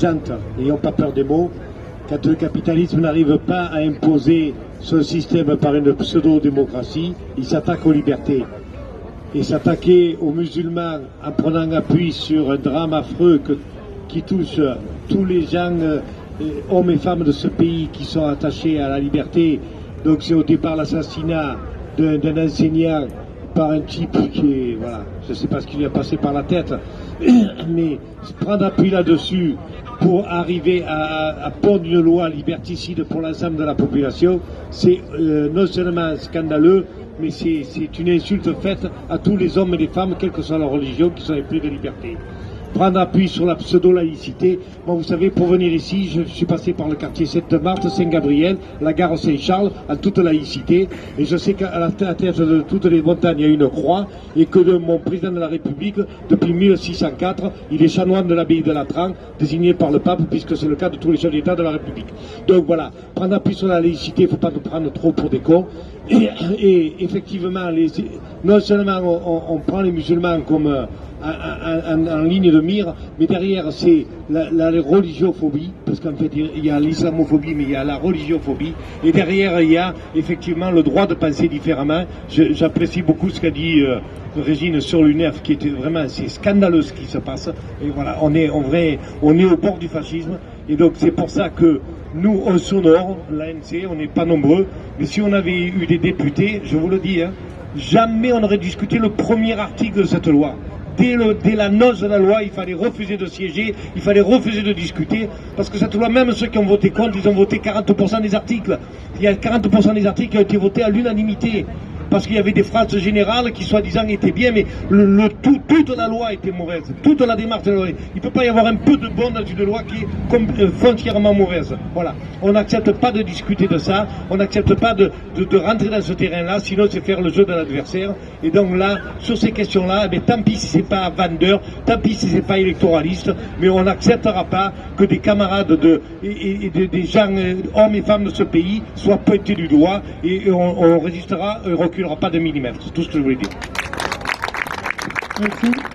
émergentes, n'ayons pas peur des mots, quand le capitalisme n'arrive pas à imposer son système par une pseudo-démocratie, il s'attaque aux libertés. Et s'attaquer aux musulmans en prenant appui sur un drame affreux qui touche tous les gens, hommes et femmes de ce pays qui sont attachés à la liberté. Donc c'est au départ l'assassinat d'un enseignant par un type qui est, voilà, je ne sais pas ce qui lui a passé par la tête, mais prendre appui là-dessus pour arriver à pondre une loi liberticide pour l'ensemble de la population, c'est non seulement scandaleux, mais c'est une insulte faite à tous les hommes et les femmes, quelle que soit leur religion, qui sont épris de liberté. Prendre appui sur la pseudo-laïcité. Moi, vous savez, pour venir ici, je suis passé par le quartier Sainte-Marthe, Saint-Gabriel, la gare Saint-Charles, en toute laïcité. Et je sais qu'à la tête de toutes les montagnes, il y a une croix, et que mon président de la République, depuis 1604, il est chanoine de l'abbaye de Latran, désigné par le pape, puisque c'est le cas de tous les chefs d'État de la République. Donc voilà, prendre appui sur la laïcité, il ne faut pas nous prendre trop pour des cons. Et effectivement, non seulement on prend les musulmans comme en ligne de mire, mais derrière c'est la religiophobie, parce qu'en fait il y a l'islamophobie, mais il y a la religiophobie, et derrière il y a effectivement le droit de penser différemment. J'apprécie beaucoup ce qu'a dit Régine sur l'UNEF, qui était vraiment, c'est scandaleux ce qui se passe, et voilà, on est au bord du fascisme, et donc c'est pour ça que nous on s'honore, l'ANC, on n'est pas nombreux, mais si on avait eu des députés, je vous le dis, hein, jamais on aurait discuté le premier article de cette loi. Dès l'annonce de la loi, il fallait refuser de siéger, il fallait refuser de discuter, parce que cette loi, même ceux qui ont voté contre, ils ont voté 40% des articles. Il y a 40% des articles qui ont été votés à l'unanimité, parce qu'il y avait des phrases générales qui soi-disant étaient bien, mais toute la loi était mauvaise, toute la démarche de la loi. Il ne peut pas y avoir un peu de bon dans une loi qui est foncièrement mauvaise. Voilà. On n'accepte pas de discuter de ça, on n'accepte pas de rentrer dans ce terrain-là, sinon c'est faire le jeu de l'adversaire. Et donc là, sur ces questions-là, eh tant pis si c'est pas vendeur, tant pis si c'est pas électoraliste, mais on n'acceptera pas que des camarades des gens, hommes et femmes de ce pays, soient pointés du doigt, et on résistera, reculera pas de millimètre. C'est tout ce que je voulais dire. Merci.